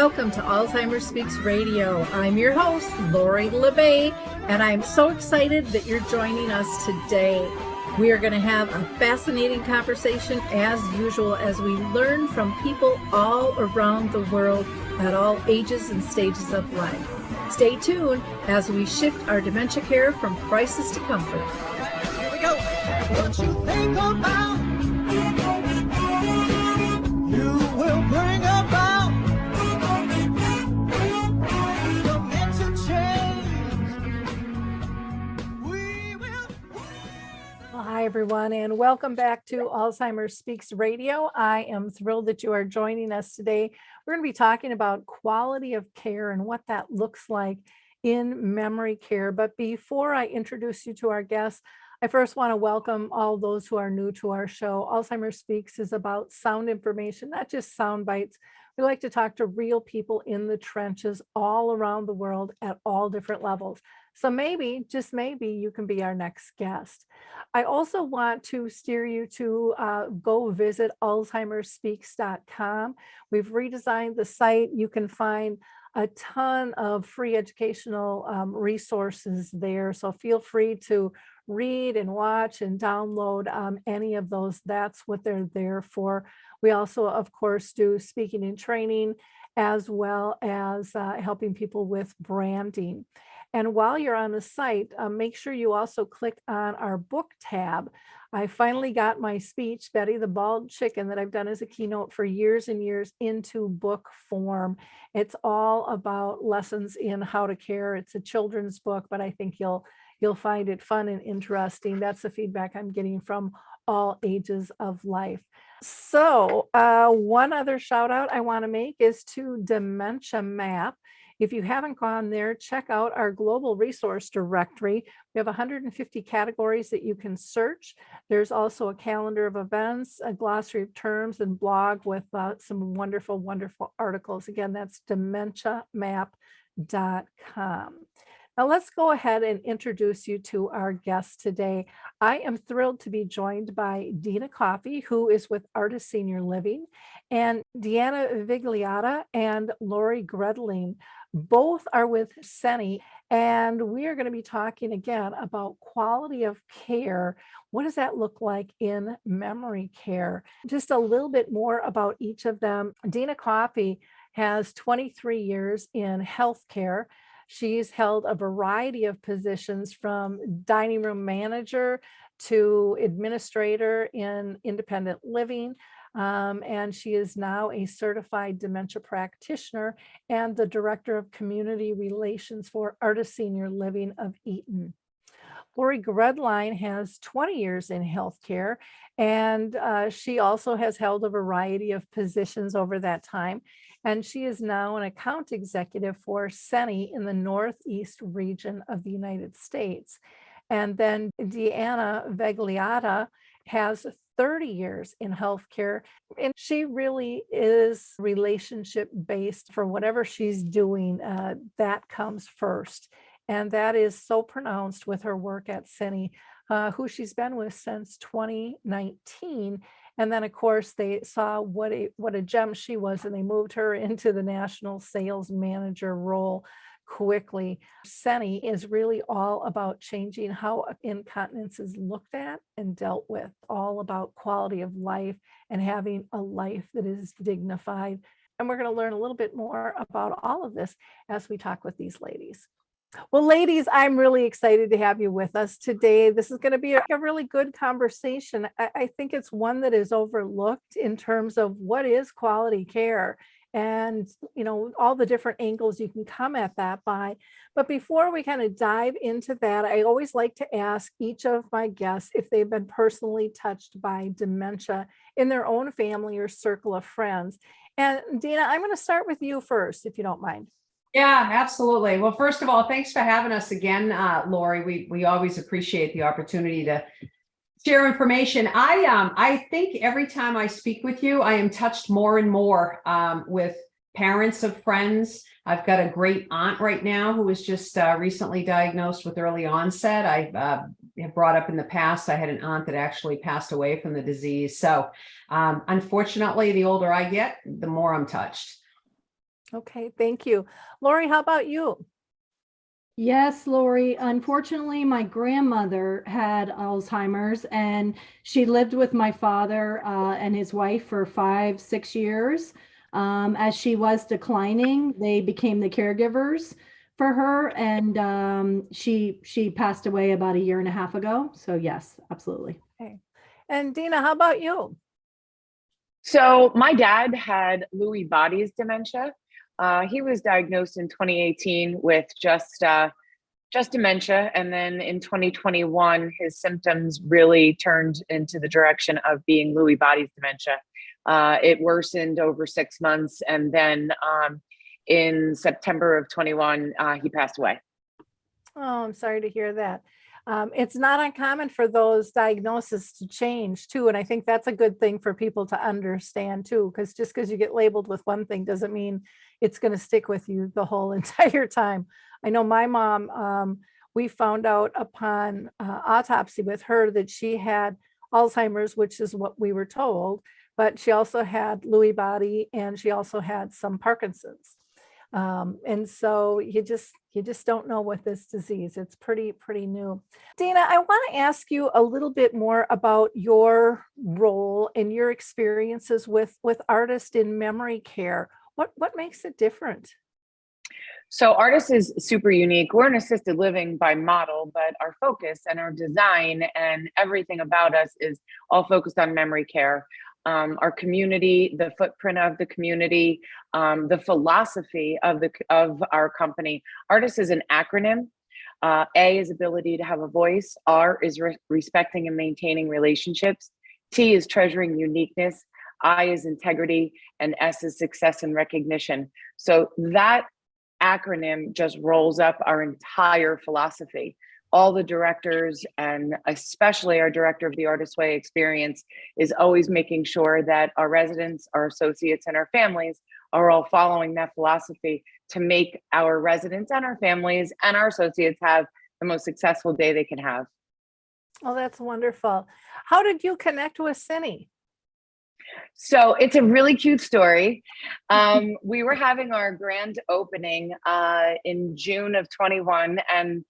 Welcome to Alzheimer's Speaks Radio. I'm your host, Laurie Gredlein, and I'm so excited that you're joining us today. We are going to have a fascinating conversation as usual as we learn from people all around the world at all ages and stages of life. Stay tuned as we shift our dementia care from crisis to comfort. Here we go. What you think about, you will bring about dementia change. We will. Well, hi, everyone, and welcome back to Alzheimer's Speaks Radio. I am thrilled that you are joining us today. We're going to be talking about quality of care and what that looks like in memory care. But before I introduce you to our guests, I first want to welcome all those who are new to our show. Alzheimer's Speaks is about sound information, not just sound bites. We like to talk to real people in the trenches all around the world at all different levels. So maybe, just maybe, you can be our next guest. I also want to steer you to go visit alzheimersspeaks.com. We've redesigned the site. You can find a ton of free educational resources there. So feel free to read and watch and download any of those. That's what they're there for. We also, of course, do speaking and training as well as helping people with branding. And while you're on the site, make sure you also click on our book tab. I finally got my speech, Betty the Bald Chicken, that I've done as a keynote for years and years into book form. It's all about lessons in how to care. It's a children's book, but I think you'll find it fun and interesting. That's the feedback I'm getting from all ages of life. So one other shout out I want to make is to Dementia Map. If you haven't gone there, check out our global resource directory. We have 150 categories that you can search. There's also a calendar of events, a glossary of terms, and blog with some wonderful, wonderful articles. Again, that's dementiamap.com. Now let's go ahead and introduce you to our guest today. I am thrilled to be joined by Deena Coffee, who is with Artis Senior Living, and Deanna Vigliotta and Laurie Gredlein. Both are with Seni, and we are going to be talking again about quality of care. What does that look like in memory care? Just a little bit more about each of them. Deena Coffee has 23 years in healthcare. She's held a variety of positions from dining room manager to administrator in independent living. And she is now a certified dementia practitioner and the director of community relations for Artis Senior Living of Eaton. Laurie Gredlein has 20 years in healthcare, and she also has held a variety of positions over that time. And she is now an account executive for Seni in the Northeast region of the United States. And then Deanna Vigliotta has 30 years in healthcare, and she really is relationship based. For whatever she's doing, that comes first. And that is so pronounced with her work at Seni, who she's been with since 2019. And then, of course, they saw what a gem she was, and they moved her into the national sales manager role quickly. Seni is really all about changing how incontinence is looked at and dealt with, all about quality of life and having a life that is dignified. And we're going to learn a little bit more about all of this as we talk with these ladies. Well, ladies, I'm really excited to have you with us today. This is going to be a really good conversation. I think it's one that is overlooked in terms of what is quality care and, all the different angles you can come at that by. But before we kind of dive into that, I always like to ask each of my guests if they've been personally touched by dementia in their own family or circle of friends. And Deena, I'm going to start with you first, if you don't mind. Yeah, absolutely. Well, first of all, thanks for having us again, Laurie. We always appreciate the opportunity to share information. I think every time I speak with you, I am touched more and more with parents of friends. I've got a great aunt right now who was just recently diagnosed with early onset. I have brought up in the past, I had an aunt that actually passed away from the disease. So unfortunately, the older I get, the more I'm touched. Okay, thank you. Lori, how about you? Yes, Lori. Unfortunately, my grandmother had Alzheimer's and she lived with my father and his wife for 5, 6 years. As she was declining, they became the caregivers for her, and she passed away about a year and a half ago. So yes, absolutely. Okay. And Deena, how about you? So my dad had Lewy bodies dementia. He was diagnosed in 2018 with just dementia, and then in 2021, his symptoms really turned into the direction of being Lewy bodies dementia. It worsened over 6 months, and then in September of 21, he passed away. Oh, I'm sorry to hear that. It's not uncommon for those diagnoses to change too. And I think that's a good thing for people to understand too, because just because you get labeled with one thing doesn't mean it's going to stick with you the whole entire time. I know my mom, we found out upon autopsy with her that she had Alzheimer's, which is what we were told, but she also had Lewy body and she also had some Parkinson's. And so you just don't know with this disease. It's pretty new. Deena, I want to ask you a little bit more about your role and your experiences with artists in memory care. What makes it different? So Artis is super unique. We're an assisted living by model, but our focus and our design and everything about us is all focused on memory care. Our community, the footprint of the community, the philosophy of our company. Artis is an acronym. A is ability to have a voice. R is respecting and maintaining relationships. T is treasuring uniqueness. I is integrity, and S is success and recognition. So that acronym just rolls up our entire philosophy. All the directors, and especially our director of the Artis Way experience, is always making sure that our residents, our associates, and our families are all following that philosophy to make our residents and our families and our associates have the most successful day they can have. Oh, that's wonderful. How did you connect with Seni? So it's a really cute story. We were having our grand opening in June of 21, and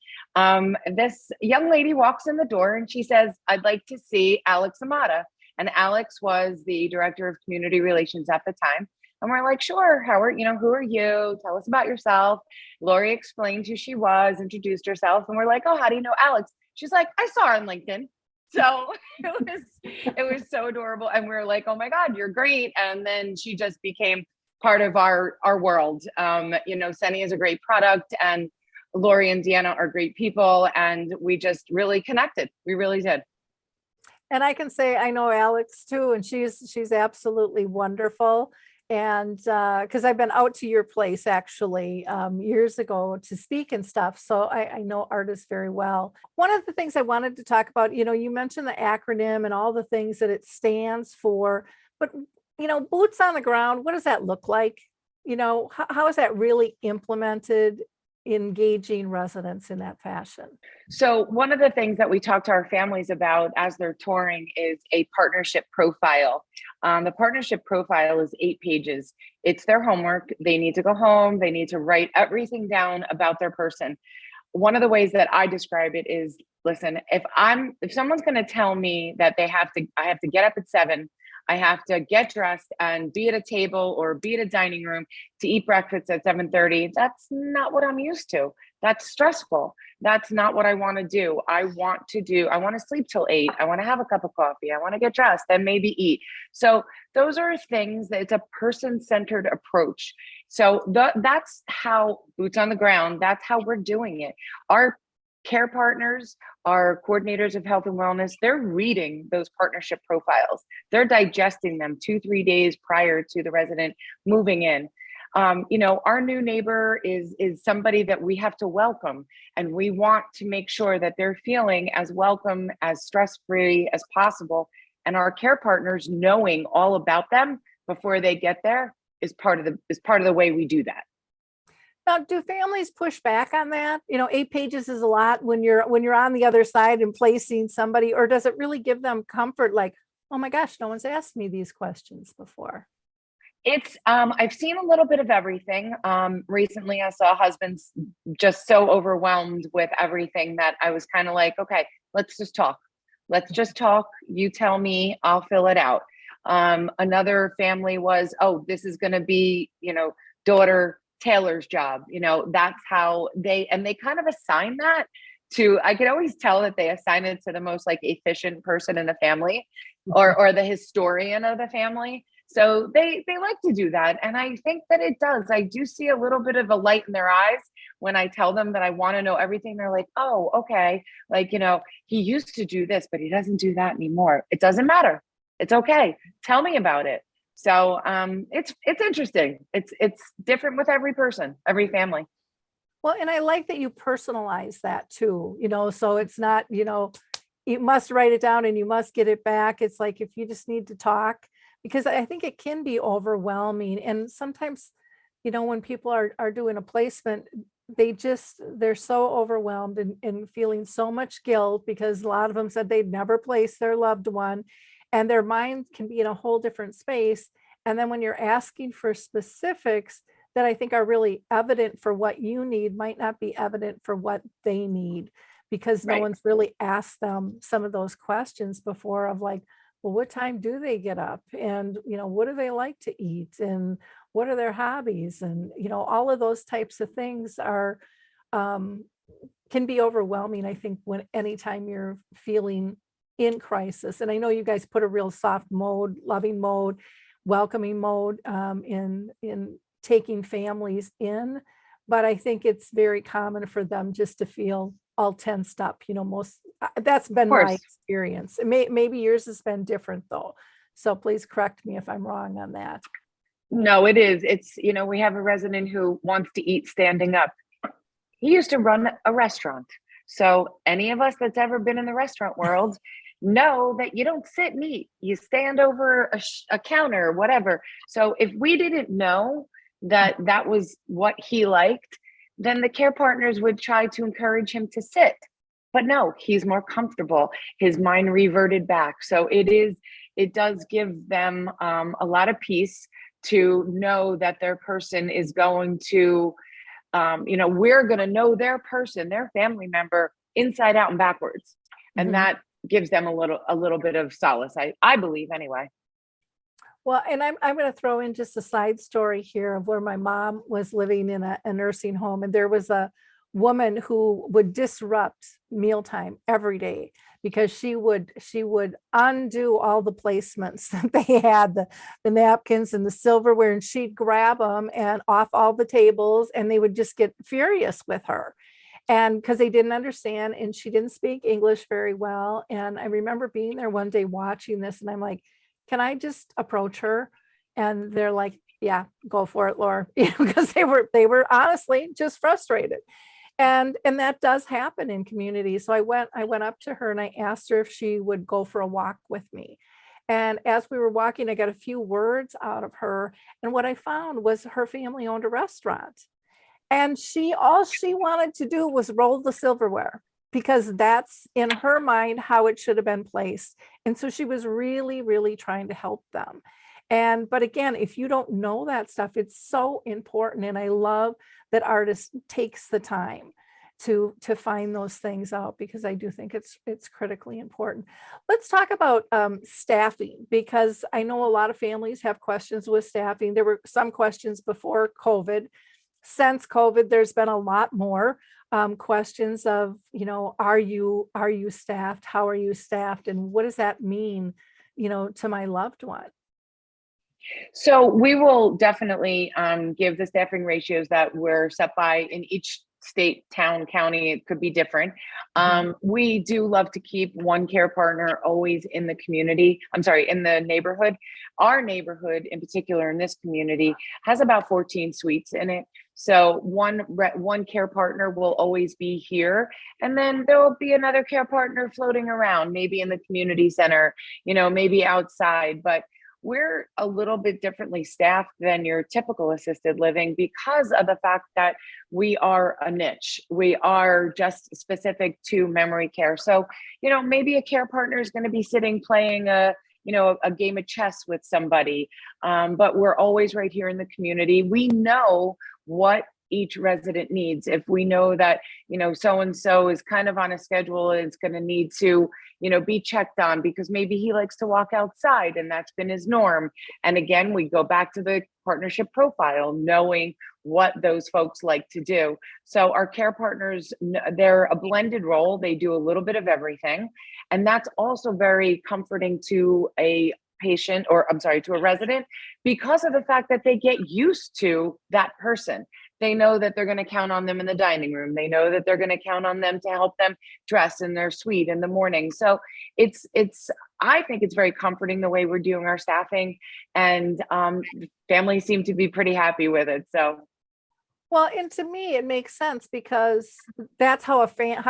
this young lady walks in the door and she says, "I'd like to see Alex Amata." And Alex was the director of community relations at the time. And we're like, "Sure, Howard, who are you? Tell us about yourself." Laurie explained who she was, introduced herself, and we're like, "Oh, how do you know Alex?" She's like, "I saw her on LinkedIn." So it was so adorable. And we were like, "Oh my God, you're great." And then she just became part of our world. Seni is a great product, and Laurie and Deanna are great people. And we just really connected. We really did. And I can say I know Alex too, and she's absolutely wonderful. And because I've been out to your place actually years ago to speak and stuff, so I know Artis very well. One of the things I wanted to talk about, you mentioned the acronym and all the things that it stands for, but boots on the ground, what does that look like? How is that really implemented, engaging residents in that fashion? So one of the things that we talk to our families about as they're touring is a partnership profile. The partnership profile is 8 pages. It's their homework. They need to go home. They need to write everything down about their person. One of the ways that I describe it is, listen, if someone's going to tell me that I have to get up at 7, I have to get dressed and be at a table or be at a dining room to eat breakfast at 7:30. That's not what I'm used to. That's stressful. That's not what I want to do. I want to sleep till 8. I want to have a cup of coffee. I want to get dressed and maybe eat. So those are things that it's a person-centered approach. So that's how boots on the ground, that's how we're doing it. Our care partners, our coordinators of health and wellness, they're reading those partnership profiles. They're digesting them 2-3 days prior to the resident moving in. Our new neighbor is somebody that we have to welcome, and we want to make sure that they're feeling as welcome, as stress-free as possible. And our care partners knowing all about them before they get there is part of the way we do that. Now, do families push back on that? 8 pages is a lot when you're on the other side and placing somebody, or does it really give them comfort? Like, oh my gosh, no one's asked me these questions before. It's I've seen a little bit of everything. Recently I saw husbands just so overwhelmed with everything that I was kind of like, okay, let's just talk. Let's just talk. You tell me, I'll fill it out. Another family was, oh, this is going to be, daughter Taylor's job. That's how they kind of assign that to, I could always tell that they assign it to the most like efficient person in the family, or the historian of the family. So they like to do that. And I think that it does. I do see a little bit of a light in their eyes when I tell them that I want to know everything. They're like, oh, okay. Like, he used to do this, but he doesn't do that anymore. It doesn't matter. It's okay. Tell me about it. So it's interesting. It's different with every person, every family. Well, and I like that you personalize that too, so it's not, you must write it down and you must get it back. It's like, if you just need to talk, because I think it can be overwhelming. And sometimes, when people are doing a placement, they're so overwhelmed and feeling so much guilt, because a lot of them said they'd never place their loved one, and their mind can be in a whole different space. And then when you're asking for specifics that I think are really evident for what you need, might not be evident for what they need, because no Right. one's really asked them some of those questions before, of like, well, what time do they get up? And, what do they like to eat? And what are their hobbies? And, all of those types of things um, can be overwhelming, I think, when anytime you're feeling in crisis. And I know you guys put a real soft mode, loving mode, welcoming mode in taking families in. But I think it's very common for them just to feel all tensed up, that's been Of my course. experience. Maybe yours has been different though. So please correct me if I'm wrong on that. No, it is. We have a resident who wants to eat standing up. He used to run a restaurant. So any of us that's ever been in the restaurant world know that you don't sit and eat. You stand over a counter, whatever. So if we didn't know that that was what he liked, then the care partners would try to encourage him to sit. But no, he's more comfortable. His mind reverted back. So it does give them a lot of peace to know that their person is going to, we're going to know their person, their family member, inside out and backwards. And Mhm. that gives them a little bit of solace, I believe, anyway. Well, and I'm going to throw in just a side story here of where my mom was living in a nursing home, and there was a woman who would disrupt mealtime every day, because she would undo all the placements that they had, the napkins and the silverware, and she'd grab them and off all the tables, and they would just get furious with her. And because they didn't understand, and she didn't speak English very well. And I remember being there one day watching this, and I'm like, can I just approach her? And they're like, yeah, go for it, Laura, because they were honestly just frustrated. And that does happen in communities. So I went up to her and I asked her if she would go for a walk with me. And as we were walking, I got a few words out of her. And what I found was her family owned a restaurant. And all she wanted to do was roll the silverware, because that's in her mind how it should have been placed. And so she was really, really trying to help them. But again, if you don't know that stuff, it's so important. And I love that Artis takes the time to find those things out, because I do think it's critically important. Let's talk about staffing, because I know a lot of families have questions with staffing. There were some questions before COVID. Since COVID, there's been a lot more questions of, are you staffed? How are you staffed? And what does that mean, to my loved one? So we will definitely give the staffing ratios that were set by in each state, town, county. It could be different. We do love to keep one care partner always in the community. I'm sorry, in the neighborhood. Our neighborhood in particular in this community has about 14 suites in it. So one care partner will always be here, and then there will be another care partner floating around, maybe in the community center, maybe outside. But we're a little bit differently staffed than your typical assisted living because of the fact that we are a niche. We are just specific to memory care. So, maybe a care partner is going to be sitting playing a a game of chess with somebody. But we're always right here in the community. We know what each resident needs. If we know that, so-and-so is kind of on a schedule, is going to need to, be checked on because maybe he likes to walk outside and that's been his norm. And again, we go back to the partnership profile, knowing what those folks like to do. So our care partners, they're a blended role. They do a little bit of everything. And that's also very comforting to a patient, or I'm sorry, to a resident, because of the fact that they get used to that person. They know that they're going to count on them in the dining room. They know that they're going to count on them to help them dress in their suite in the morning. So I think it's very comforting the way we're doing our staffing, and families seem to be pretty happy with it. So. Well, and to me, it makes sense because that's how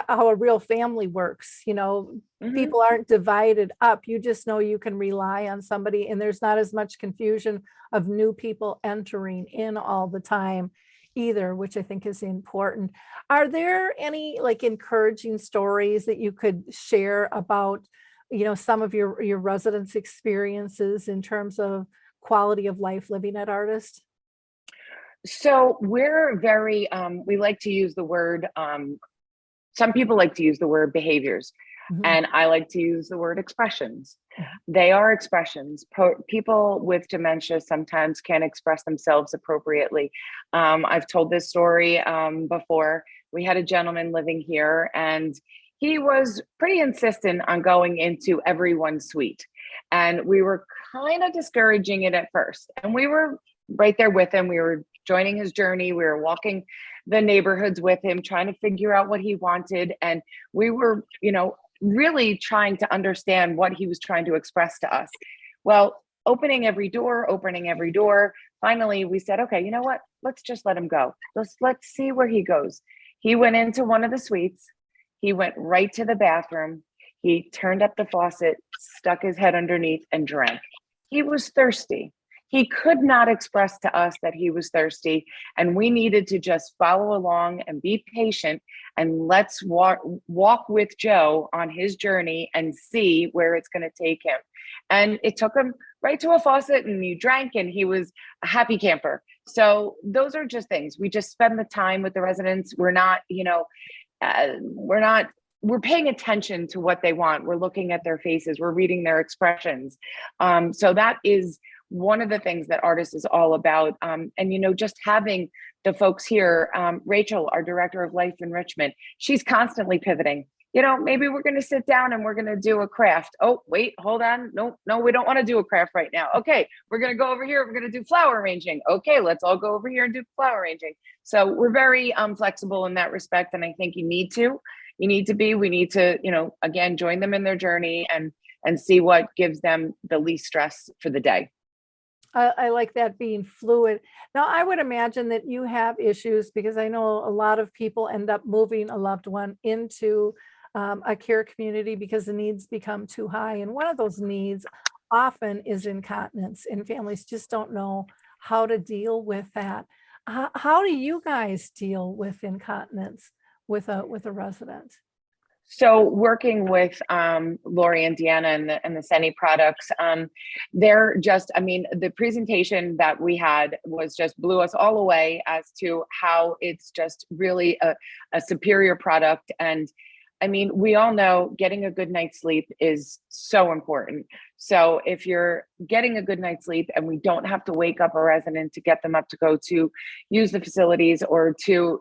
how a real family works. People aren't divided up. You just know you can rely on somebody, and there's not as much confusion of new people entering in all the time either, which I think is important. Are there any encouraging stories that you could share about, some of your residents' experiences in terms of quality of life living at Artis? So we're very, we like to use the word, some people like to use the word behaviors, and I like to use the word expressions. They are expressions. People with dementia sometimes can't express themselves appropriately. I've told this story before. We had a gentleman living here, and he was pretty insistent on going into everyone's suite. And we were kind of discouraging it at first. And we were right there with him. We were joining his journey. We were walking the neighborhoods with him, trying to figure out what he wanted. And we were, really trying to understand what he was trying to express to us. Well, opening every door, finally we said, okay, you know what? Let's just let him go. Let's see where he goes. He went into one of the suites. He went right to the bathroom. He turned up the faucet, stuck his head underneath, and drank. He was thirsty. He could not express to us that he was thirsty, and we needed to just follow along and be patient, and let's walk with Joe on his journey and see where it's going to take him. And it took him right to a faucet, and he drank, and he was a happy camper. So those are just things. We just spend the time with the residents. We're not, we're paying attention to what they want. We're looking at their faces. We're reading their expressions. So that is one of the things that Artis is all about. And, just having the folks here, Rachel, our director of life enrichment, she's constantly pivoting. Maybe we're going to sit down and we're going to do a craft. Oh, wait, hold on. No, we don't want to do a craft right now. Okay, we're going to go over here. We're going to do flower arranging. Okay, let's all go over here and do flower arranging. So we're very flexible in that respect. And I think we need to again, join them in their journey and see what gives them the least stress for the day. I like that, being fluid. Now, I would imagine that you have issues because I know a lot of people end up moving a loved one into a care community because the needs become too high. And one of those needs often is incontinence, and families just don't know how to deal with that. How do you guys deal with incontinence with a resident? So working with Laurie and Deanna and the Seni products, they're just, the presentation that we had was just blew us all away as to how it's just really a superior product. And we all know getting a good night's sleep is so important. So if you're getting a good night's sleep and we don't have to wake up a resident to get them up to go to use the facilities or to,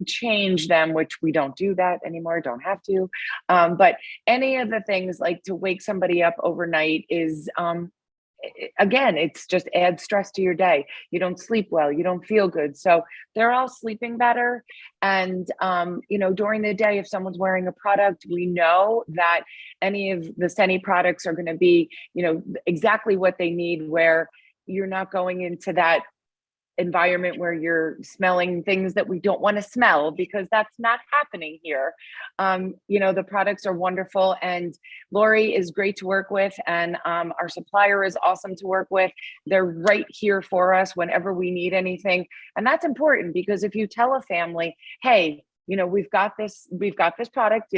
change them, which we don't do that anymore, don't have to. But any of the things like to wake somebody up overnight is, again, it's just adds stress to your day. You don't sleep well, you don't feel good. So they're all sleeping better. And, during the day, if someone's wearing a product, we know that any of the Seni products are going to be, exactly what they need, where you're not going into that environment where you're smelling things that we don't want to smell, because that's not happening here. The products are wonderful, and Laurie is great to work with, and our supplier is awesome to work with. They're right here for us whenever we need anything. And that's important, because if you tell a family, hey, we've got this product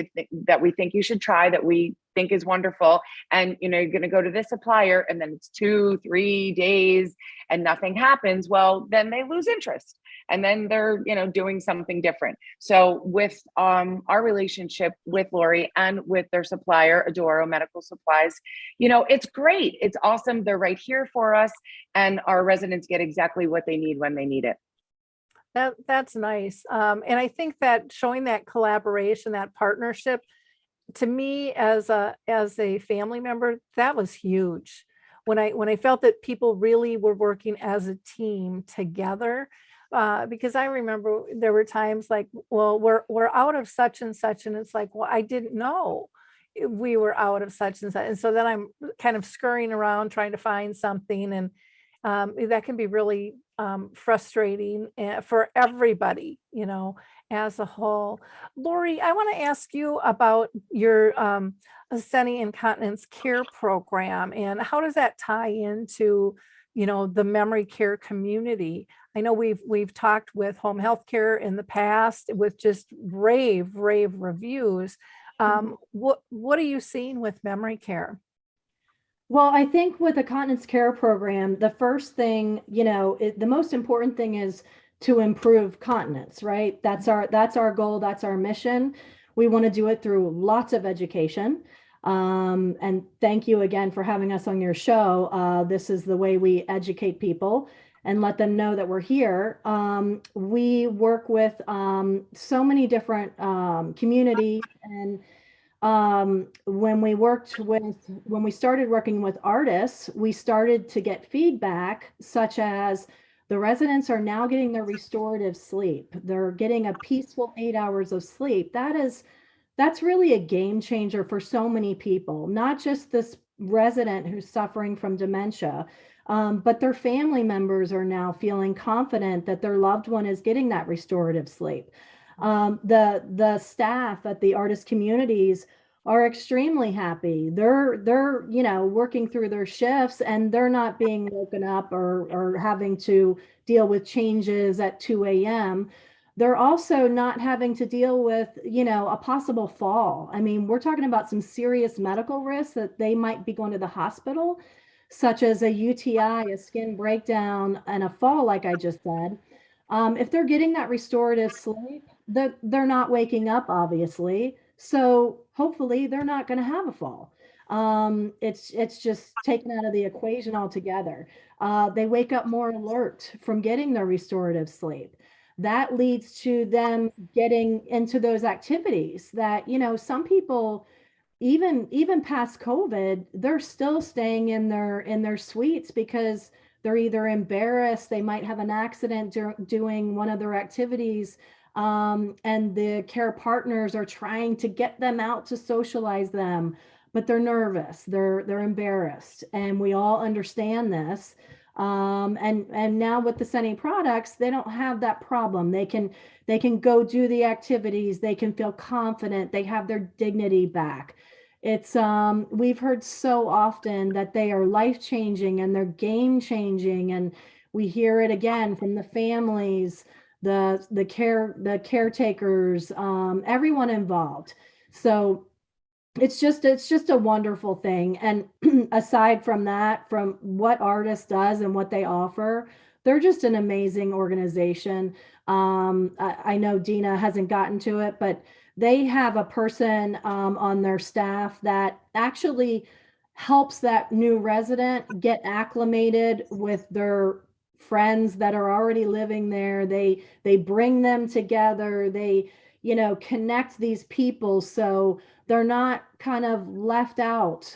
that we think you should try, that we think is wonderful. And, you're going to go to this supplier and then it's 2-3 days and nothing happens. Well, then they lose interest. And then they're, doing something different. So with our relationship with Laurie and with their supplier, Adoro Medical Supplies, it's great. It's awesome. They're right here for us. And our residents get exactly what they need when they need it. That's nice. And I think that showing that collaboration, that partnership, to me as a family member, that was huge. When I felt that people really were working as a team together, because I remember there were times like, well, we're out of such and such, and it's like, well, I didn't know we were out of such and such, and so then I'm kind of scurrying around trying to find something, and that can be really frustrating for everybody, as a whole. Laurie, I want to ask you about your Seni Incontinence Care Program, and how does that tie into, the memory care community? I know we've talked with home health care in the past with just rave reviews. What are you seeing with memory care? Well, I think with the continence care program, the first thing, the most important thing is to improve continence, right? That's our goal. That's our mission. We want to do it through lots of education. And thank you again for having us on your show. This is the way we educate people and let them know that we're here. We work with so many different communities, and when we started working with artists, we started to get feedback such as the residents are now getting their restorative sleep. They're getting a peaceful 8 hours of sleep. That's really a game changer for so many people, not just this resident who's suffering from dementia, but their family members are now feeling confident that their loved one is getting that restorative sleep. The staff at the artist communities are extremely happy. They're working through their shifts, and they're not being woken up or having to deal with changes at 2 a.m. They're also not having to deal with, a possible fall. I mean, we're talking about some serious medical risks that they might be going to the hospital, such as a UTI, a skin breakdown, and a fall, like I just said. If they're getting that restorative sleep, they're not waking up, obviously. So hopefully they're not going to have a fall. It's just taken out of the equation altogether. They wake up more alert from getting their restorative sleep. That leads to them getting into those activities that, some people, even past COVID, they're still staying in their suites because they're either embarrassed, they might have an accident doing one of their activities, and the care partners are trying to get them out to socialize them, but they're nervous, they're embarrassed, and we all understand this. And now with the Seni products, they don't have that problem. They can go do the activities, they can feel confident, they have their dignity back. It's we've heard so often that they are life-changing and they're game-changing, and we hear it again from the families, the caretakers, everyone involved. So it's just a wonderful thing. And aside from that, from what Artis does and what they offer, they're just an amazing organization. I know Deena hasn't gotten to it, but they have a person on their staff that actually helps that new resident get acclimated with their friends that are already living there. They bring them together. They, connect these people so they're not kind of left out.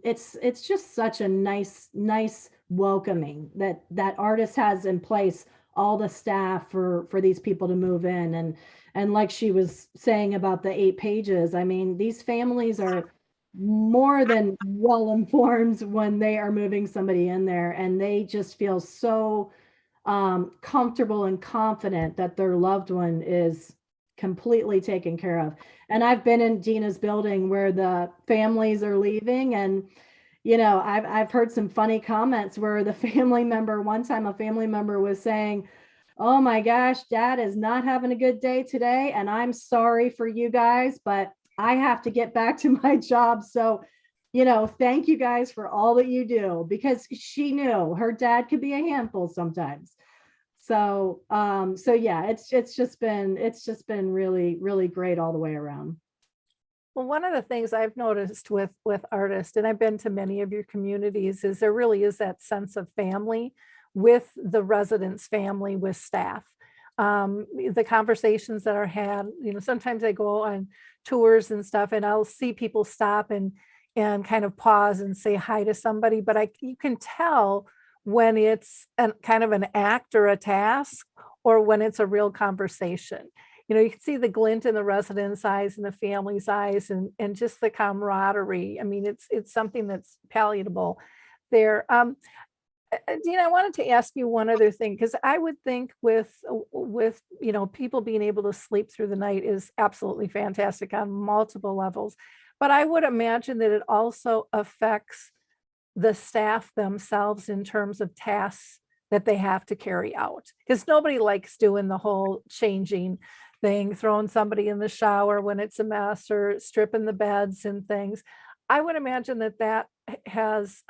It's just such a nice welcoming that Artis has in place, all the staff for these people to move in. And like she was saying about the 8 pages, I mean, these families are more than well informed when they are moving somebody in there, and they just feel so comfortable and confident that their loved one is completely taken care of. And I've been in Deena's building where the families are leaving, and I've heard some funny comments where one time a family member was saying, oh my gosh, dad is not having a good day today. And I'm sorry for you guys, but I have to get back to my job. So, thank you guys for all that you do, because she knew her dad could be a handful sometimes. So, so yeah, it's just been really, really great all the way around. Well, one of the things I've noticed with artists, and I've been to many of your communities, is there really is that sense of family with the residents' family, with staff. The conversations that are had, sometimes I go on tours and stuff, and I'll see people stop and kind of pause and say hi to somebody, but you can tell when it's kind of an act or a task, or when it's a real conversation. You can see the glint in the residents' eyes and the family's eyes, and just the camaraderie. I mean, it's something that's palatable there. Dean, I wanted to ask you one other thing, because I would think with people being able to sleep through the night is absolutely fantastic on multiple levels. But I would imagine that it also affects the staff themselves in terms of tasks that they have to carry out, because nobody likes doing the whole changing thing, throwing somebody in the shower when it's a mess, or stripping the beds and things. I would imagine that has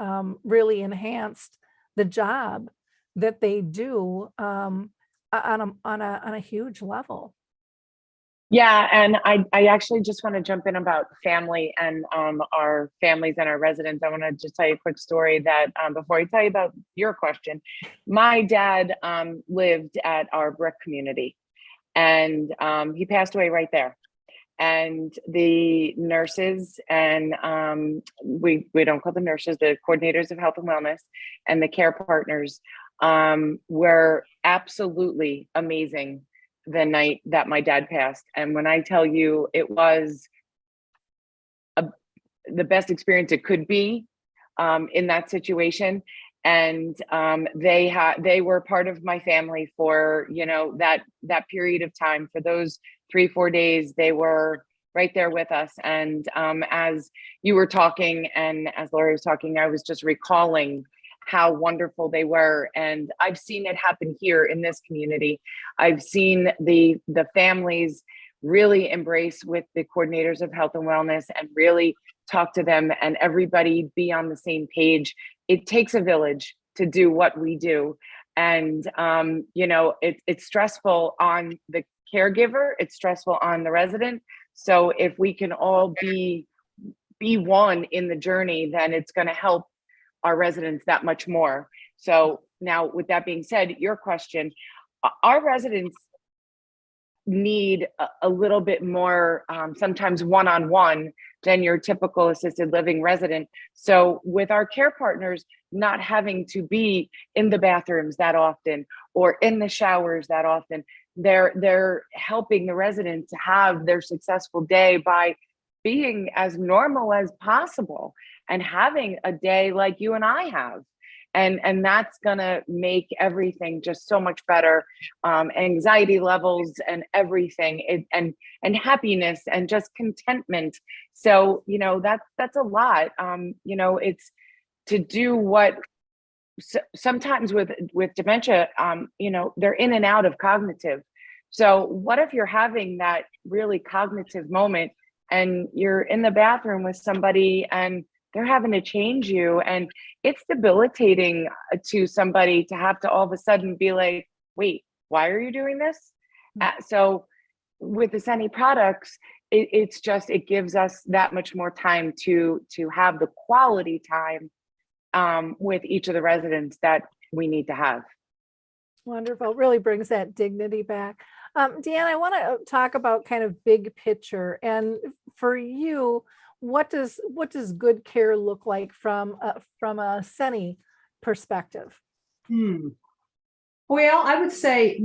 really enhanced the job that they do on a huge level. Yeah, and I actually just want to jump in about family and our families and our residents. I want to just tell you a quick story that before I tell you about your question, my dad lived at our brick community, and he passed away right there. And the nurses, and we don't call them nurses, the coordinators of health and wellness, and the care partners were absolutely amazing the night that my dad passed. And when I tell you, it was the best experience it could be in that situation. And they were part of my family for that period of time. For those 3-4 days, they were right there with us. And as you were talking, and as Laurie was talking, I was just recalling how wonderful they were. And I've seen it happen here in this community. I've seen the families really embrace with the coordinators of health and wellness, and really talk to them, and everybody be on the same page. It takes a village to do what we do. And it's stressful on the caregiver, it's stressful on the resident. So if we can all be one in the journey, then it's going to help our residents that much more. So now, with that being said, your question, our residents need a little bit more, sometimes one-on-one, than your typical assisted living resident. So with our care partners not having to be in the bathrooms that often, or in the showers that often, they're helping the residents to have their successful day by being as normal as possible, and having a day like you and I have. And that's gonna make everything just so much better. Anxiety levels and everything, and happiness, and just contentment. So that's a lot. It's to do what sometimes with dementia, they're in and out of cognitive. So what if you're having that really cognitive moment, and you're in the bathroom with somebody, and they're having to change you, and it's debilitating to somebody to have to all of a sudden be like, wait, why are you doing this? So with the Seni products, it gives us that much more time to have the quality time with each of the residents that we need to have. Wonderful. Really brings that dignity back. Deanna, I want to talk about kind of big picture. And for you, what does good care look like from a Seni perspective? Well, I would say,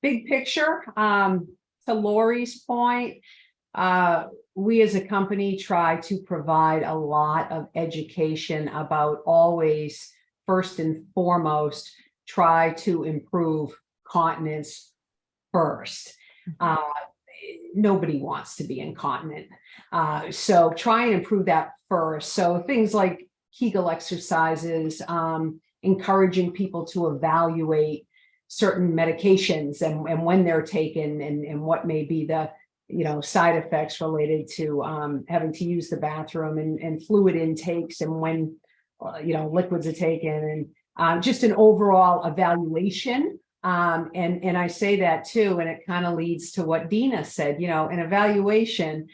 big picture, to Laurie's point, we as a company try to provide a lot of education about, always, first and foremost, try to improve continence first. Nobody wants to be incontinent. So try and improve that first. So things like Kegel exercises, encouraging people to evaluate certain medications and when they're taken and what may be the, side effects related to having to use the bathroom and fluid intakes and when, liquids are taken and just an overall evaluation. And I say that too, and it kind of leads to what Deena said, an evaluation,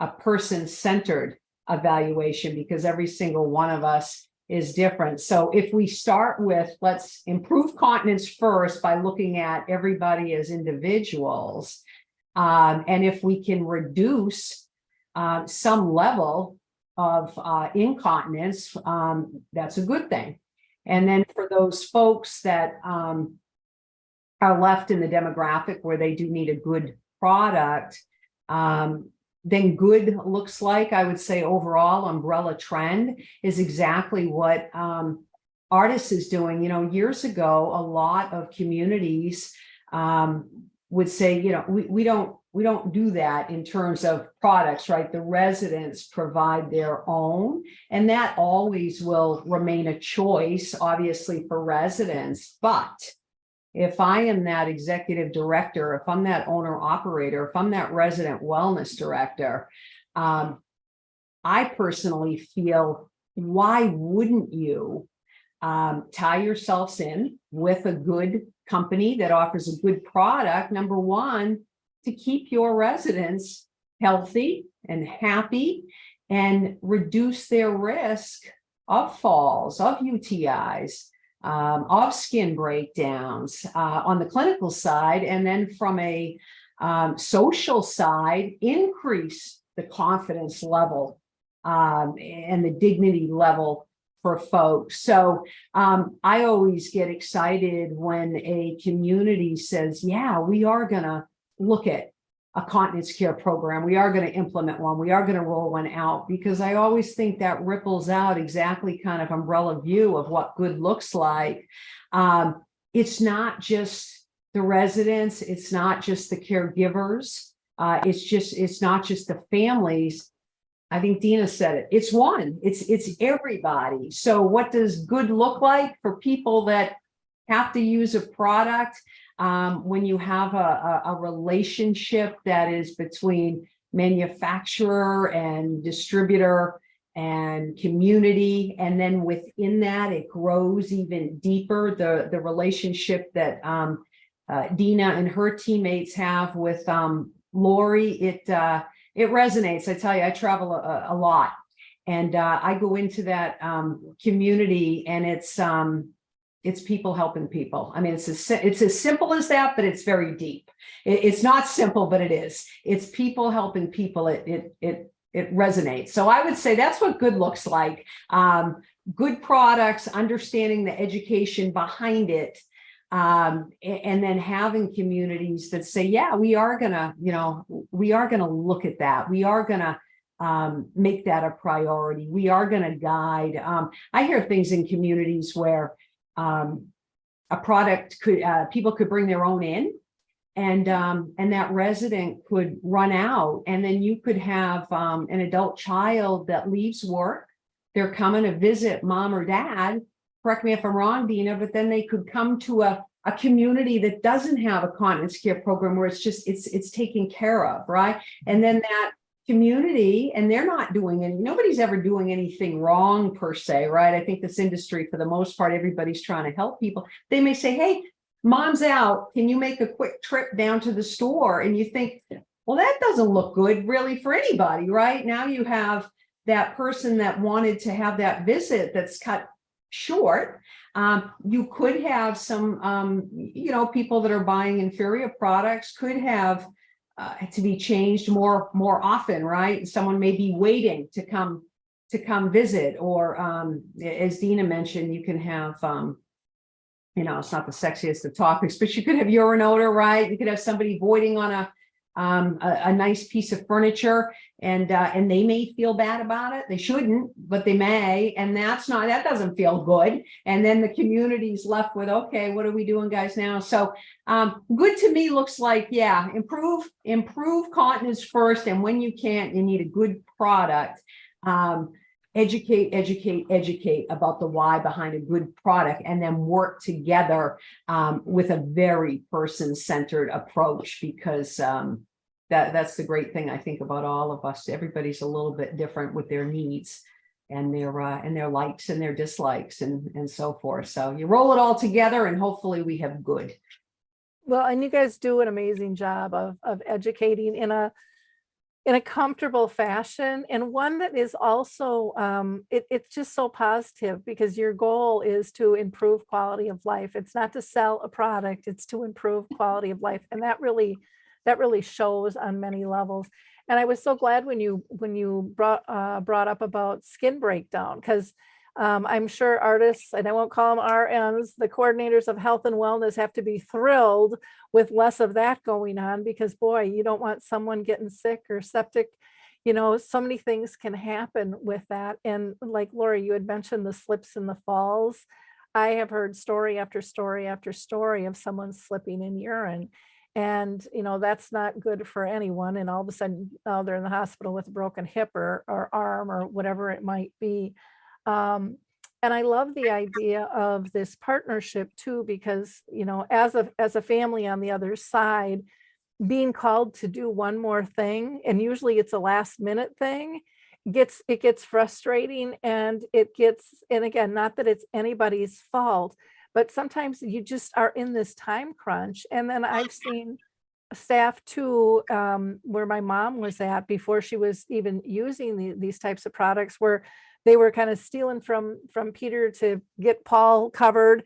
a person-centered evaluation, because every single one of us is different. So if we start with, let's improve continence first by looking at everybody as individuals. And if we can reduce some level of incontinence, that's a good thing. And then for those folks that are left in the demographic where they do need a good product, then good looks like, I would say, overall umbrella trend is exactly what Artis is doing. Years ago, a lot of communities would say, we don't do that in terms of products, right? The residents provide their own, and that always will remain a choice, obviously, for residents. But if I am that executive director, if I'm that owner operator, if I'm that resident wellness director, I personally feel, why wouldn't you tie yourselves in with a good company that offers a good product, number one, to keep your residents healthy and happy and reduce their risk of falls, of UTIs, of skin breakdowns on the clinical side, and then from a social side, increase the confidence level and the dignity level for folks. So I always get excited when a community says, yeah, we are going to look at a continence care program. We are going to implement one. We are going to roll one out, because I always think that ripples out exactly kind of umbrella view of what good looks like. It's not just the residents. It's not just the caregivers. It's not just the families. I think Deena said it. It's one. It's everybody. So what does good look like for people that have to use a product? When you have a relationship that is between manufacturer and distributor and community, and then within that it grows even deeper, the relationship that Deena and her teammates have with Laurie, it resonates. I tell you, I travel a lot, and I go into that community, and it's people helping people. I mean, it's as simple as that, but it's very deep. It's not simple, but it is. It's people helping people. It resonates. So I would say that's what good looks like. Good products, understanding the education behind it, and then having communities that say, yeah, we are gonna look at that. We are gonna make that a priority. We are gonna guide. I hear things in communities where a product could, people could bring their own in, and that resident could run out, and then you could have an adult child that leaves work. They're coming to visit mom or dad. Correct me if I'm wrong, Deena, but then they could come to a community that doesn't have a continence care program, where it's taken care of, right? And then that community, and they're not doing nobody's ever doing anything wrong per se, right? I think this industry, for the most part, everybody's trying to help people. They may say, hey, mom's out, can you make a quick trip down to the store? And you think, well, that doesn't look good really for anybody, right? Now you have that person that wanted to have that visit that's cut short. You could have some people that are buying inferior products could have to be changed more often, right? Someone may be waiting to come visit, or as Deena mentioned, you can have it's not the sexiest of topics, but you could have urine odor, right? You could have somebody voiding on a nice piece of furniture, and they may feel bad about it. They shouldn't, but they may, and that doesn't feel good. And then the community's left with, okay, what are we doing, guys, now? So good to me looks like, yeah, improve continence first, and when you can't, you need a good product. educate about the why behind a good product, and then work together with a very person-centered approach, because that's the great thing I think about all of us. Everybody's a little bit different with their needs and their likes and their dislikes and so forth. So you roll it all together and hopefully we have good. Well, and you guys do an amazing job of educating in a comfortable fashion, and one that is also it's just so positive, because your goal is to improve quality of life. It's not to sell a product, it's to improve quality of life, and that really shows on many levels. And I was so glad when you brought up about skin breakdown, because I'm sure artists, and I won't call them RNs, the coordinators of health and wellness, have to be thrilled with less of that going on, because boy, you don't want someone getting sick or septic. So many things can happen with that. And like Laurie, you had mentioned the slips and the falls. I have heard story after story after story of someone slipping in urine. And, that's not good for anyone. And all of a sudden, they're in the hospital with a broken hip or arm or whatever it might be. And I love the idea of this partnership too, because, as a family on the other side, being called to do one more thing, and usually it's a last minute thing, it gets frustrating, and and again, not that it's anybody's fault, but sometimes you just are in this time crunch. And then I've seen staff too, where my mom was at before she was even using these types of products, where they were kind of stealing from Peter to get Paul covered.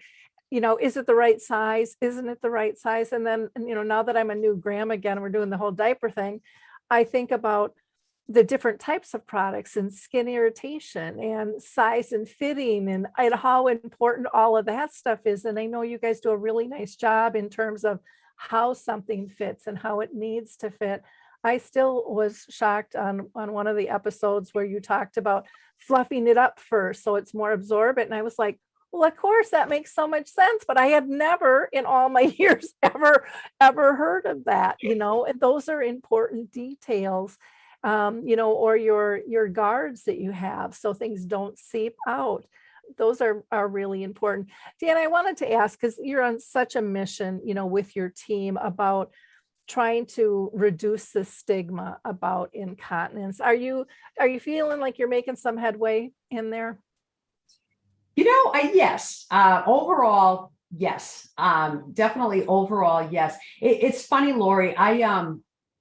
Is it the right size? Isn't it the right size? And then, now that I'm a new grandma again, we're doing the whole diaper thing, I think about the different types of products and skin irritation and size and fitting and how important all of that stuff is. And I know you guys do a really nice job in terms of how something fits and how it needs to fit. I still was shocked on one of the episodes where you talked about fluffing it up first so it's more absorbent. And I was like, well, of course, that makes so much sense. But I had never in all my years ever heard of that, and those are important details. Or your guards that you have so things don't seep out. Those are really important. Dan, I wanted to ask, because you're on such a mission, with your team about trying to reduce the stigma about incontinence. Are you feeling like you're making some headway in there? Yes. Overall, yes. Definitely overall, yes. It's funny, Laurie.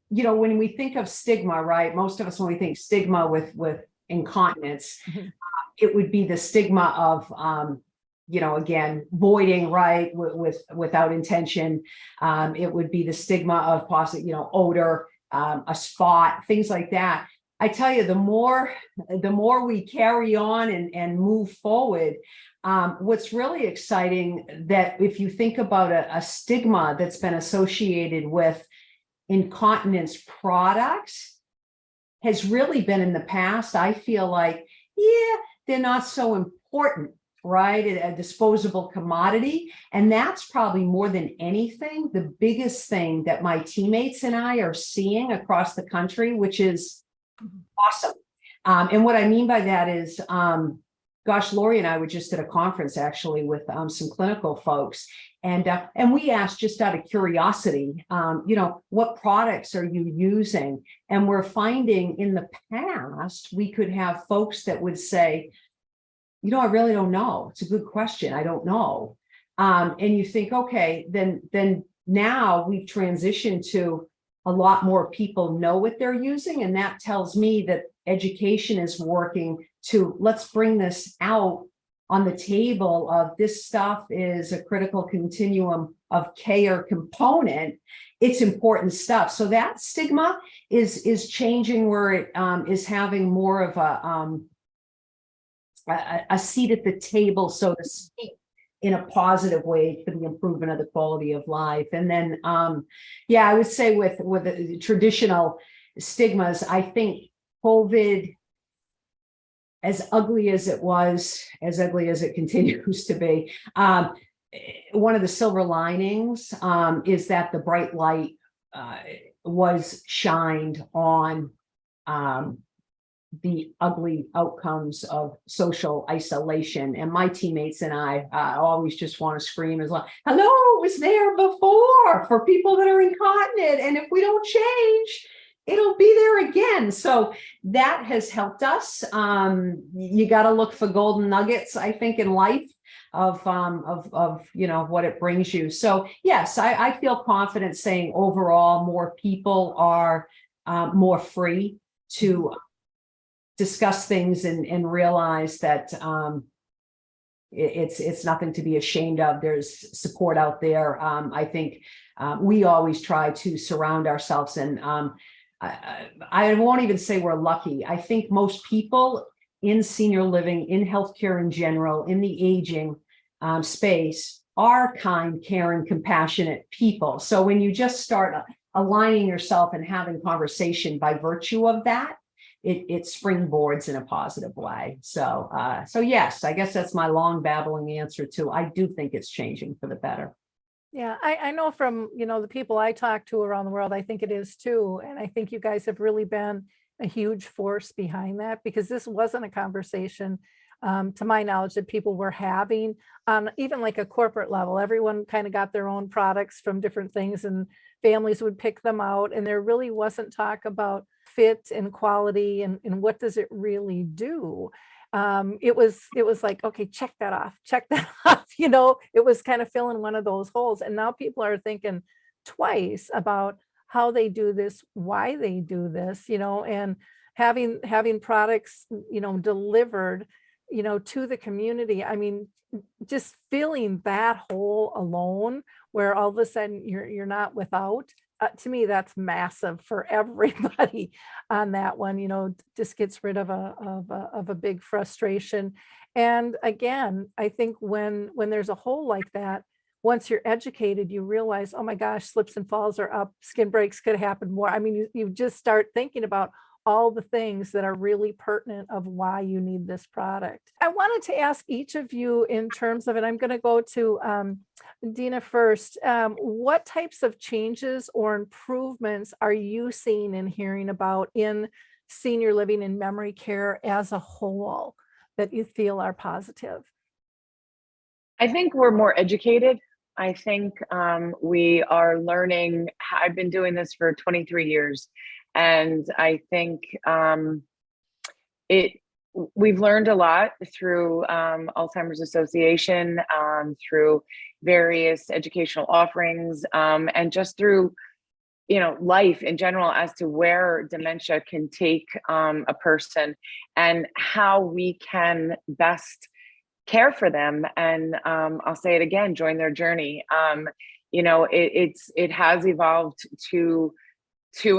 When we think of stigma, right? Most of us, when we think stigma with incontinence, it would be the stigma of, again, voiding, right? Without intention. It would be the stigma of possibly, odor, a spot, things like that. I tell you, the more we carry on and move forward, what's really exciting, that if you think about a stigma that's been associated with incontinence products, has really been in the past. I feel like, they're not so important, right? A disposable commodity. And that's probably more than anything, the biggest thing that my teammates and I are seeing across the country, which is awesome. And what I mean by that is, gosh, Laurie and I were just at a conference actually with some clinical folks. And we asked, just out of curiosity, what products are you using? And we're finding in the past, we could have folks that would say, I really don't know. It's a good question. I don't know. And you think, okay, then now we've transitioned to a lot more people know what they're using. And that tells me that education is working to, let's bring this out on the table of, this stuff is a critical continuum of care component. It's important stuff. So that stigma is changing, where it is having more of a seat at the table, so to speak, in a positive way for the improvement of the quality of life. And then, I would say with the traditional stigmas, I think COVID, as ugly as it was, as ugly as it continues to be, one of the silver linings is that the bright light was shined on the ugly outcomes of social isolation. And my teammates and I always just want to scream as well, hello, it was there before for people that are incontinent. And if we don't change, it'll be there again. So that has helped us. You got to look for golden nuggets, I think, in life of what it brings you. So yes, I feel confident saying overall more people are more free to discuss things and realize that it's nothing to be ashamed of. There's support out there. I think we always try to surround ourselves, and I won't even say we're lucky. I think most people in senior living, in healthcare in general, in the aging space are kind, caring, compassionate people. So when you just start aligning yourself and having conversation by virtue of that, it springboards in a positive way. So yes, I guess that's my long babbling answer to, I do think it's changing for the better. Yeah, I know from, the people I talk to around the world, I think it is too. And I think you guys have really been a huge force behind that, because this wasn't a conversation, to my knowledge, that people were having on even like a corporate level. Everyone kind of got their own products from different things, and families would pick them out. And there really wasn't talk about fit and quality and what does it really do. It was like, okay, check that off, check that off. It was kind of filling one of those holes. And now people are thinking twice about how they do this, why they do this, and having products, delivered, to the community. I mean, just filling that hole alone, where all of a sudden you're not without. To me, that's massive for everybody on that one. Just gets rid of a big frustration. And again, I think when there's a hole like that, once you're educated, you realize, oh my gosh, slips and falls are up, skin breaks could happen more. I mean, you just start thinking about all the things that are really pertinent of why you need this product. I wanted to ask each of you in terms of, and I'm going to go to Deena first, what types of changes or improvements are you seeing and hearing about in senior living and memory care as a whole that you feel are positive? I think we're more educated. I think we are learning. I've been doing this for 23 years. And I think we've learned a lot through Alzheimer's Association, through various educational offerings, and just through life in general as to where dementia can take a person and how we can best care for them. And I'll say it again, join their journey. It has evolved to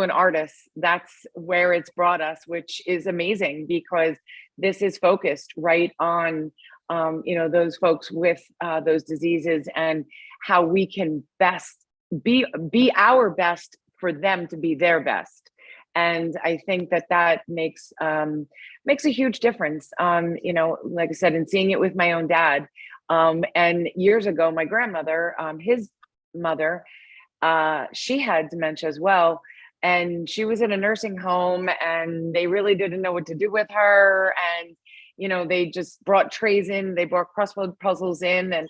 an artist. That's where it's brought us, which is amazing, because this is focused right on those folks with those diseases, and how we can best be our best for them to be their best. And I think that makes a huge difference. Like I said, in seeing it with my own dad, and years ago, my grandmother, his mother, she had dementia as well. And she was in a nursing home, and they really didn't know what to do with her. And, they just brought trays in, they brought crossword puzzles in, and,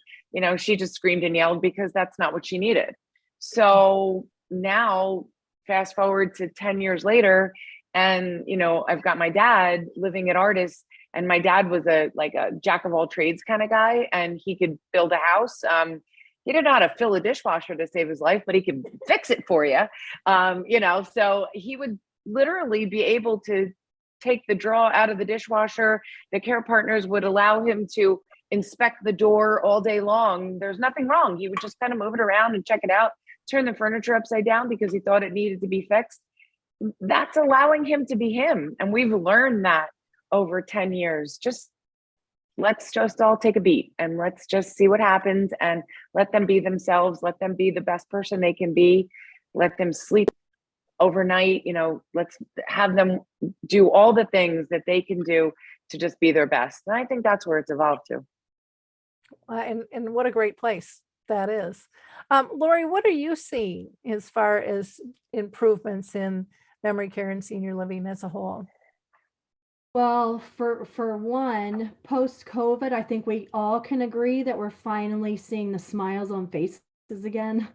she just screamed and yelled because that's not what she needed. So now fast forward to 10 years later, and, I've got my dad living at Artis, and my dad was a jack of all trades kind of guy, and he could build a house. He didn't know how to fill a dishwasher to save his life, but he could fix it for you. So he would literally be able to take the drawer out of the dishwasher. The care partners would allow him to inspect the door all day long. There's nothing wrong. He would just kind of move it around and check it out, turn the furniture upside down because he thought it needed to be fixed. That's allowing him to be him. And we've learned that over 10 years. Let's just all take a beat and let's just see what happens, and let them be themselves. Let them be the best person they can be. Let them sleep overnight. Let's have them do all the things that they can do to just be their best. And I think that's where it's evolved to. And what a great place that is. Laurie, what are you seeing as far as improvements in memory care and senior living as a whole? Well, for one, post-COVID, I think we all can agree that we're finally seeing the smiles on faces again.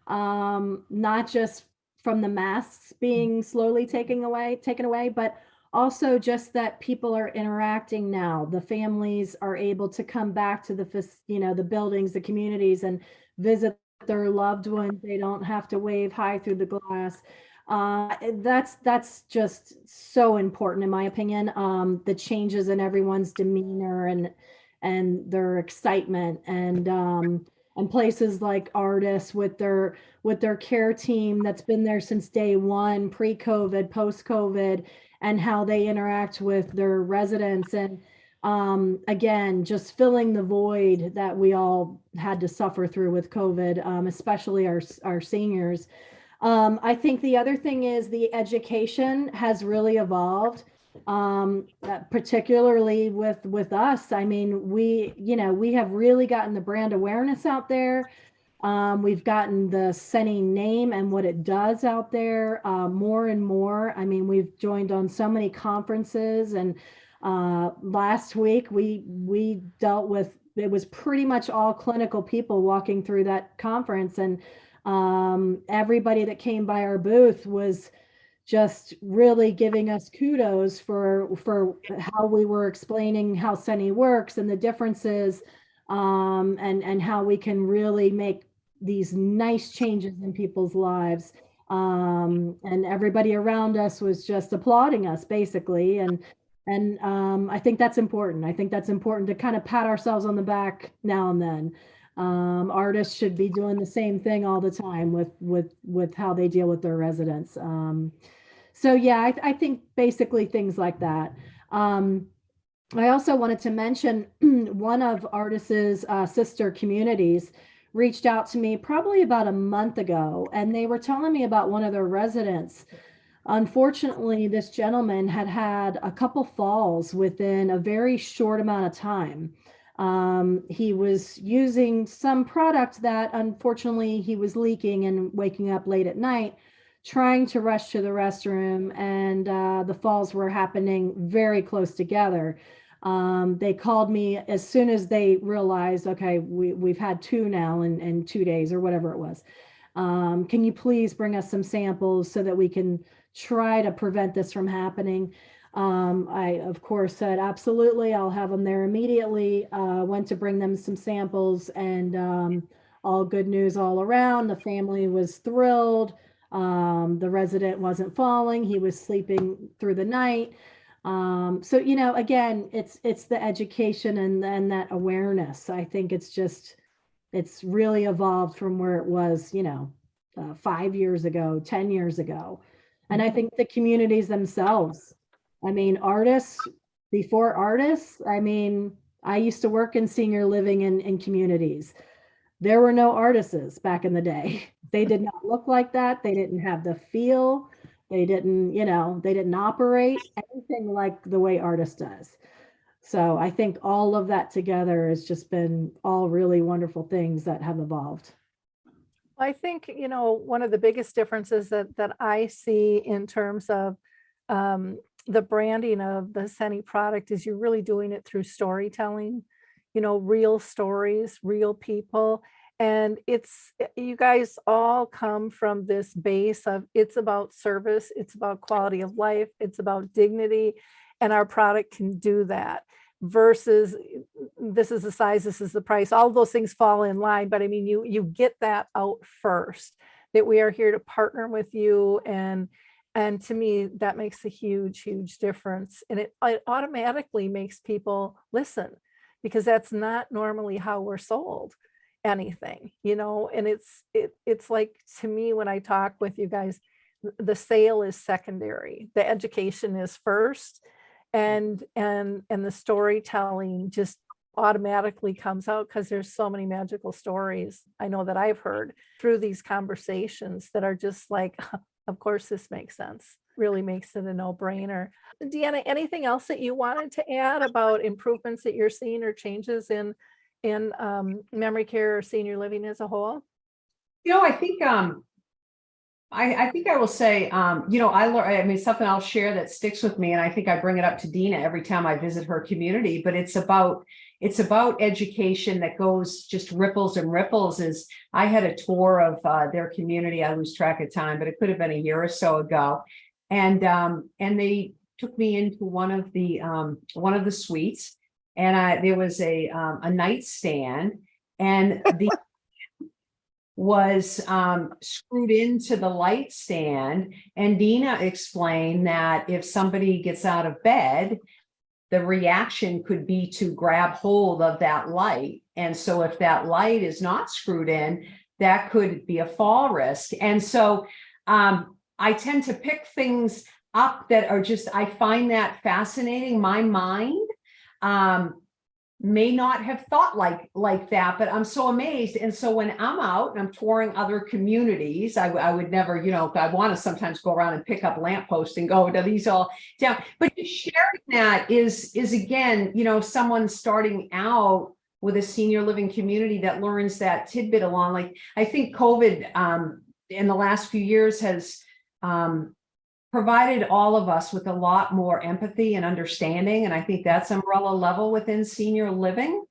Not just from the masks being slowly taken away, but also just that people are interacting now. The families are able to come back to the buildings, the communities, and visit their loved ones. They don't have to wave hi through the glass. That's just so important in my opinion. The changes in everyone's demeanor and their excitement and places like Artis with their care team that's been there since day one, pre-COVID, post-COVID, and how they interact with their residents. And again, just filling the void that we all had to suffer through with COVID, especially our seniors. I think the other thing is the education has really evolved, particularly with us. I mean, we have really gotten the brand awareness out there. We've gotten the Seni name and what it does out there more and more. I mean, we've joined on so many conferences, and last week we dealt with, it was pretty much all clinical people walking through that conference, and everybody that came by our booth was just really giving us kudos for how we were explaining how Seni works and the differences, and how we can really make these nice changes in people's lives. And everybody around us was just applauding us basically. And I think that's important. I think that's important to kind of pat ourselves on the back now and then. Artists should be doing the same thing all the time with how they deal with their residents. So yeah, I think basically things like that. I also wanted to mention one of Artis's sister communities reached out to me probably about a month ago, and they were telling me about one of their residents. Unfortunately, this gentleman had had a couple falls within a very short amount of time. He was using some product that unfortunately he was leaking and waking up late at night, trying to rush to the restroom, and the falls were happening very close together. They called me as soon as they realized, okay, we've had two now in 2 days or whatever it was. Can you please bring us some samples so that we can try to prevent this from happening? I, of course, said, absolutely, I'll have them there immediately. Went to bring them some samples, and all good news all around. The family was thrilled. The resident wasn't falling. He was sleeping through the night. So, again, it's the education and that awareness. I think it's really evolved from where it was, 5 years ago, 10 years ago. And I think the communities themselves, I mean, before artists, I mean, I used to work in senior living in communities. There were no artists back in the day. They did not look like that. They didn't have the feel. They didn't operate anything like the way Artis does. So I think all of that together has just been all really wonderful things that have evolved. I think, one of the biggest differences that I see in terms of the branding of the Seni product is you're really doing it through storytelling, real stories, real people. And you guys all come from this base of it's about service, it's about quality of life, it's about dignity, and our product can do that versus this is the size, this is the price, all those things fall in line. But I mean, you get that out first, that we are here to partner with you. And to me, that makes a huge difference. And it automatically makes people listen, because that's not normally how we're sold anything, and it's like, to me, when I talk with you guys, the sale is secondary, the education is first, and the storytelling just automatically comes out, because there's so many magical stories I know that I've heard through these conversations that are just like, of course this makes sense, really makes it a no-brainer. Deanna, anything else that you wanted to add about improvements that you're seeing or changes in memory care or senior living as a whole? I think I think I will say, I learned, I mean, something I'll share that sticks with me, and I think I bring it up to Deena every time I visit her community, but it's about education that goes just ripples and ripples. Is I had a tour of their community. I lose track of time, but it could have been a year or so ago. And they took me into one of the suites, and there was a nightstand, and the was screwed into the light stand. And Deena explained that if somebody gets out of bed, the reaction could be to grab hold of that light. And so if that light is not screwed in, that could be a fall risk. And so I tend to pick things up that are just, I find that fascinating. My mind may not have thought like that, but I'm so amazed. And so when I'm out and I'm touring other communities, I would never, I want to sometimes go around and pick up lampposts and go, are these all down? But sharing that is again, someone starting out with a senior living community that learns that tidbit along. Like, I think COVID in the last few years has provided all of us with a lot more empathy and understanding. And I think that's umbrella level within senior living.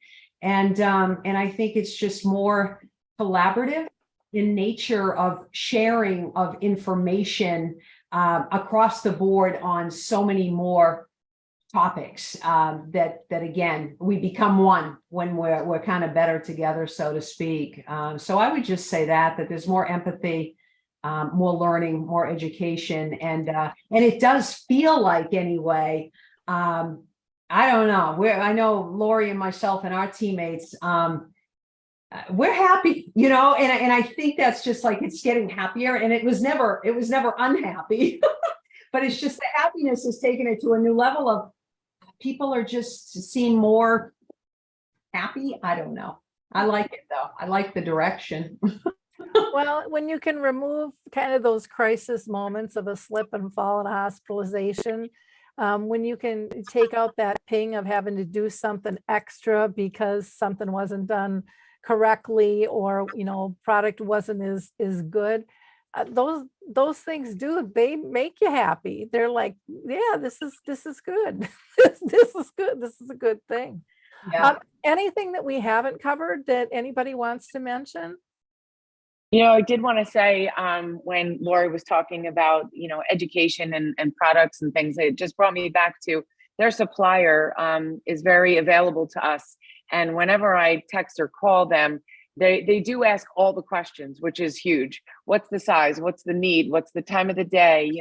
And I think it's just more collaborative in nature of sharing of information across the board on so many more topics that again, we become one when we're kind of better together, so to speak. So I would just say that there's more empathy, more learning, more education, and it does feel like, anyway, I don't know, I know Laurie and myself and our teammates, we're happy, and I think that's just like, it's getting happier, and it was never unhappy, but it's just the happiness has taken it to a new level of people are just seem more happy. I don't know. I like it though. I like the direction. Well, when you can remove kind of those crisis moments of a slip and fall and hospitalization, when you can take out that ping of having to do something extra because something wasn't done correctly, or product wasn't as good, those things they make you happy. They're like, yeah, this is good. This is good. This is a good thing. Yeah. Anything that we haven't covered that anybody wants to mention? I did want to say, when Laurie was talking about, education and products and things, it just brought me back to their supplier is very available to us. And whenever I text or call them, they do ask all the questions, which is huge. What's the size? What's the need? What's the time of the day?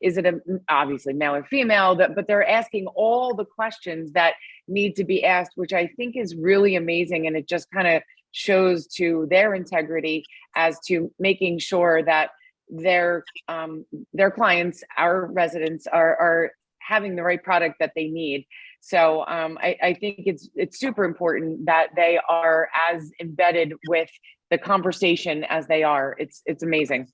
Is it obviously male or female? But they're asking all the questions that need to be asked, which I think is really amazing. And it just kind of shows to their integrity as to making sure that their clients, our residents, are having the right product that they need. So I think it's super important that they are as embedded with the conversation as they are. It's amazing.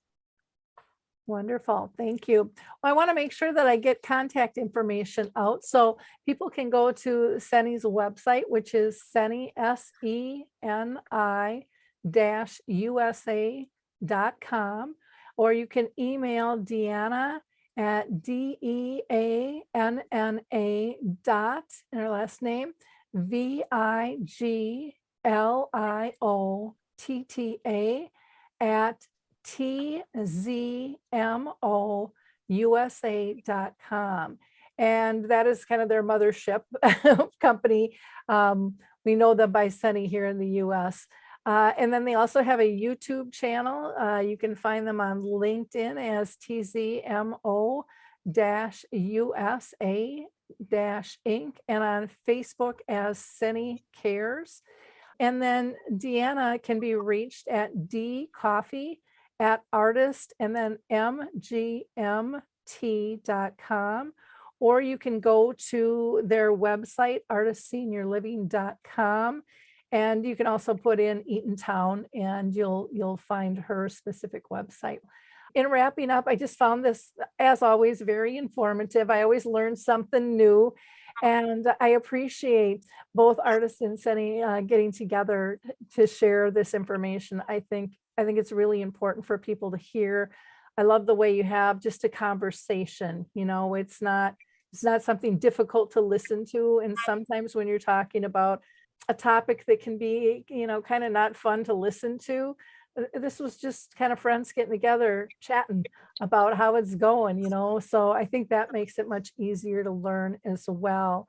Wonderful. Thank you. Well, I want to make sure that I get contact information out so people can go to Seni's website, which is Seni, SENI-USA.com, or you can email Deanna at DEANNA dot, and her last name, VIGLIOTTA at tzmousa.com. And that is kind of their mothership company. We know them by Seni here in the US. And then they also have a YouTube channel. You can find them on LinkedIn as TZMO-USA-Inc. and on Facebook as Seni Cares. And then Deanna can be reached at D-Coffee at artist and then mgmt.com, or you can go to their website, artisseniorliving.com, and you can also put in Eatontown and you'll find her specific website. In wrapping up, I just found this, as always, very informative. I always learn something new, and I appreciate both Artis and Seni getting together to share this information. I think I think it's really important for people to hear. I love the way you have just a conversation, you know, it's not something difficult to listen to. And sometimes when you're talking about a topic that can be, you know, kind of not fun to listen to, this was just kind of friends getting together, chatting about how it's going, you know. So I think that makes it much easier to learn as well.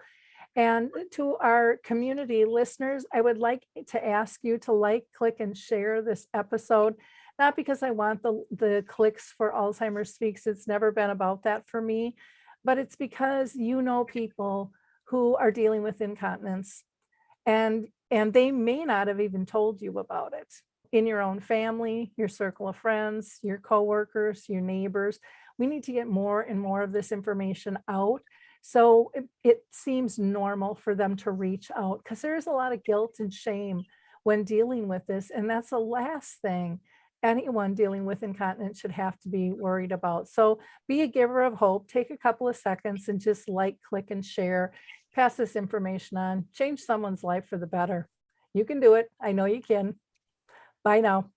And to our community listeners, I would like to ask you to like, click, and share this episode. Not because I want the clicks for Alzheimer's Speaks, it's never been about that for me, but it's because you know people who are dealing with incontinence, and they may not have even told you about it in your own family, your circle of friends, your coworkers, your neighbors. We need to get more and more of this information out. So it seems normal for them to reach out because there is a lot of guilt and shame when dealing with this. And that's the last thing anyone dealing with incontinence should have to be worried about. So be a giver of hope. Take a couple of seconds and just like, click, and share. Pass this information on. Change someone's life for the better. You can do it. I know you can. Bye now.